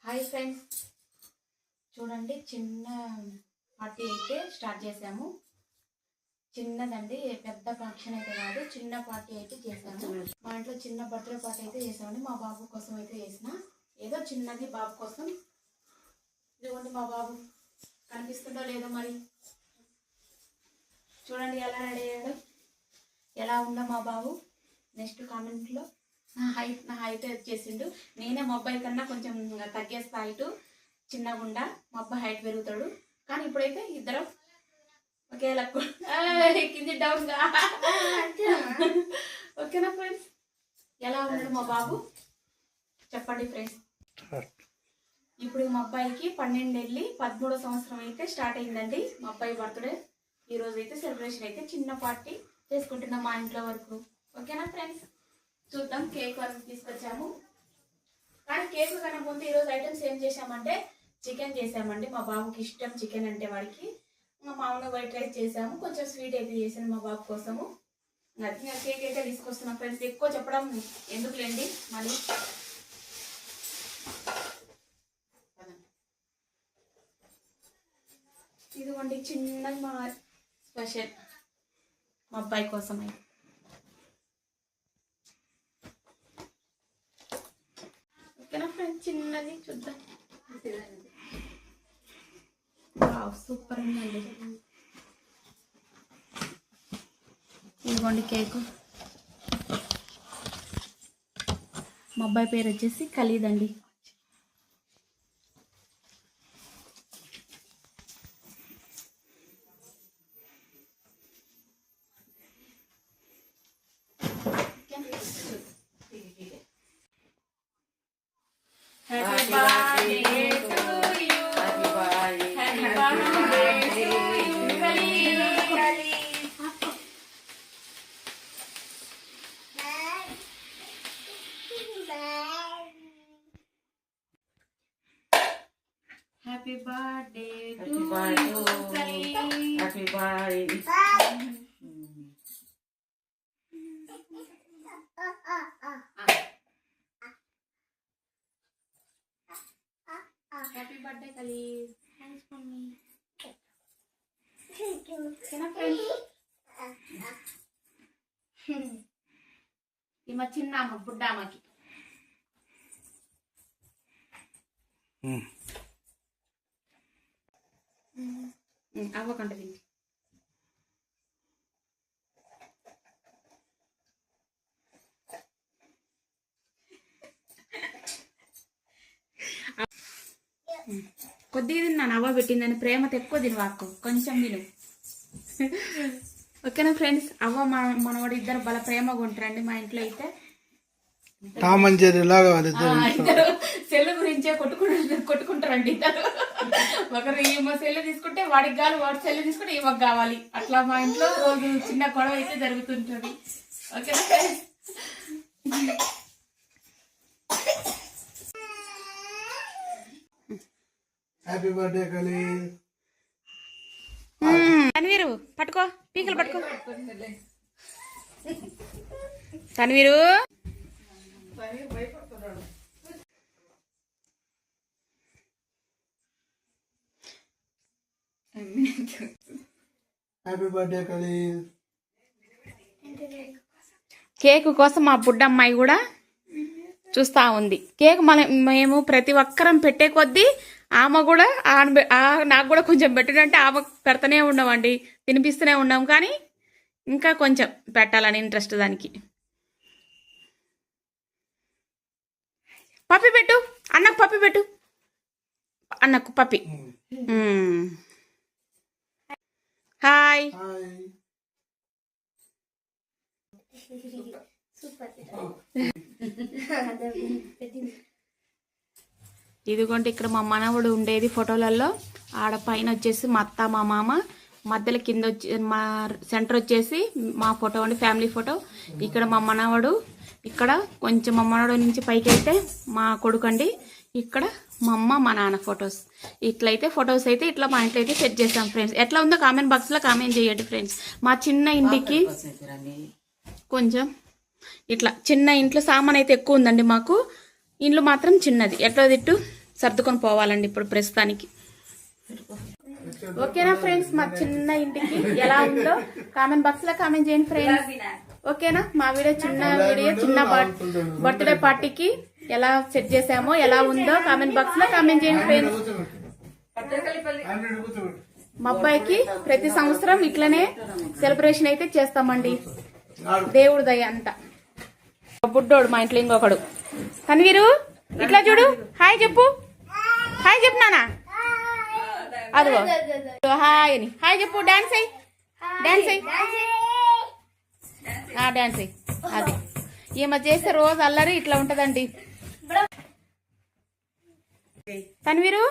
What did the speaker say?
Hi friends, చూడండి చిన్న party అయితే స్టార్ట్ చేసాము. చిన్నదండి, పెద్ద ఫంక్షన్ అయితే కాదు, చిన్న పార్టీ అయితే చేసాము. మా ఇంట్లో చిన్న బర్త్డే పార్టీ అయితే చేసామండి. మా బాబు కోసం అయితే చేసిన, ఏదో చిన్నది బాబు కోసం. ఇదిగోండి మా బాబు, కనిపిస్తుందో లేదో మరి. చూడండి ఎలా రెడీ అయ్యాడు, ఎలా ఉందో మా బాబు. నెక్స్ట్ కామెంట్లో నా హైట్ వచ్చేసిండు. నేనే మా అబ్బాయి కన్నా కొంచెం తగ్గేస్తా హైట్, చిన్నగా ఉండా. మా అబ్బాయి హైట్ పెరుగుతాడు. కానీ ఇప్పుడైతే ఇద్దరం ఒకే లక్కు కింది డౌన్గా. ఓకేనా ఫ్రెండ్స్, ఎలా ఉన్నాడు మా బాబు చెప్పండి ఫ్రెండ్స్. ఇప్పుడు మా అబ్బాయికి 12 వెళ్ళి 13వ సంవత్సరం అయితే స్టార్ట్ అయిందండి. మా అబ్బాయి బర్త్డే ఈరోజు అయితే సెలబ్రేషన్ అయితే చిన్న పార్టీ చేసుకుంటున్నాం మా ఇంట్లో వరకు. ఓకేనా ఫ్రెండ్స్, చూద్దాం. కేక్ వరకు తీసుకొచ్చాము. కానీ కేక్ కన్నా ముందు ఈరోజు ఐటమ్స్ ఏం చేసామంటే చికెన్ చేసామండి. మా బాబుకి ఇష్టం చికెన్ అంటే వాడికి. మామూలుగా వైట్ రైస్ చేసాము, కొంచెం స్వీట్ అయితే చేసాను మా బాబు కోసము. అది కేక్ అయితే తీసుకొస్తున్నాం ఫ్రెండ్స్. ఎక్కువ చెప్పడం ఎందుకులేండి మళ్ళీ. ఇదిగోండి చిన్నది మా స్పెషల్ మా అబ్బాయి కోసం అయితే. ఓకేనా ఫ్రెండ్స్, చిన్నది చూద్దాం. సూపర్ ఉందండి. ఇదిగోండి కేకు. మా అబ్బాయి పేరు వచ్చేసి ఖలీద్ అండి. Happy birthday to you, Khalid. Happy birthday. Happy birthday, Khalid. Thanks for me. Kena friends. Ima chinna amma budda amaki. అవ్వకండి దీనికి. కొద్దిగా తిన్నాను, అవ్వ పెట్టిందని ప్రేమతో ఎక్కువ తినవాకు, కొంచెం తిను. ఓకేనా ఫ్రెండ్స్, అవ్వ మనవాడు ఇద్దరు బల ప్రేమగా ఉంటారండి మా ఇంట్లో అయితే. సెల్ గురించే కొట్టుకుంటారండి ఇద్దరు. ఒకరు ఈమె సెల్ తీసుకుంటే వాడికి కావాలి, వాడి సెల్ తీసుకుంటే ఈమెకు కావాలి. అట్లా మా ఇంట్లో రోజు చిన్న గొడవ అయితే జరుగుతుంటది. ఓకేనా ఫ్రెండ్స్, హ్యాపీ బర్త్డే ఖలీద్. తన్వీరు పట్టుకో, పీకలు పట్టుకో. తన్వీరు హ్యాపీ బర్త్డే ఖలీద్. కేక్ కోసం మా బుడ్డమ్మాయి కూడా చూస్తా ఉంది. కేక్ మేము ప్రతి ఒక్కరం పెట్టే కొద్దీ ఆమె కూడా నాకు కూడా కొంచెం పెట్టడంటే ఆమె పెడతానే ఉన్నామండి, తినిపిస్తూనే ఉన్నాం. కానీ ఇంకా కొంచెం పెట్టాలని ఇంట్రెస్ట్ దానికి. పప్పి పెట్టు అన్నకు, పప్పి పెట్టు అన్నకు, పప్పి. హాయ్. ఇదిగోండి ఇక్కడ మా మనవడు ఉండేది ఫోటోలలో. ఆడ పైన వచ్చేసి మా అత్త మా మామ, మధ్యలో కింద వచ్చి మా సెంటర్ వచ్చేసి మా ఫోటో అండి, ఫ్యామిలీ ఫోటో. ఇక్కడ మా మనవడు, ఇక్కడ కొంచెం మా మనవడు నుంచి పైకి అయితే మా కొడుకు అండి. ఇక్కడ మా అమ్మ మా నాన్న ఫొటోస్. ఇట్లయితే ఫొటోస్ అయితే ఇట్లా మా ఇంట్లో అయితే సెట్ చేసాం ఫ్రెండ్స్. ఎట్లా ఉందో కామెంట్ బాక్స్లో కామెంట్ చేయండి ఫ్రెండ్స్. మా చిన్న ఇంటికి కొంచెం ఇట్లా చిన్న ఇంట్లో సామాన్ అయితే ఎక్కువ ఉందండి మాకు. ఇండ్లు మాత్రం చిన్నది. ఎట్లా తిట్టు సర్దుకొని పోవాలండి ఇప్పుడు ప్రస్తుతానికి. ఓకేనా ఫ్రెండ్స్, మా చిన్న ఇంటికి ఎలా ఉందో కామెంట్ బాక్స్ లో కామెంట్ చేయండి ఫ్రెండ్స్. ఓకేనా, మా వీడియో చిన్న బర్త్డే పార్టీకి ఎలా సెట్ చేసామో ఎలా ఉందో కామెంట్ బాక్స్ లో కామెంట్ చేయండి ఫ్రెండ్స్. మా అబ్బాయికి ప్రతి సంవత్సరం ఇట్లనే సెలబ్రేషన్ అయితే చేస్తామండి, దేవుడి దయ అంతా. బుడ్డోడు మా ఇంట్లో ఇంకొకడు కన్వీరు, ఇట్లా చూడు, హాయ్ చెప్పు, హాయ్ చెప్పు నానా, అదిగో హాయ్ అని హాయ్ చెప్పు, డాన్స్ అయ్యి, డాన్స్ అయ్యి, డాన్స్ అయ్యి. అది ఈమె చేసే రోజు అల్లరి ఇట్లా ఉంటదండి. తన్వీరు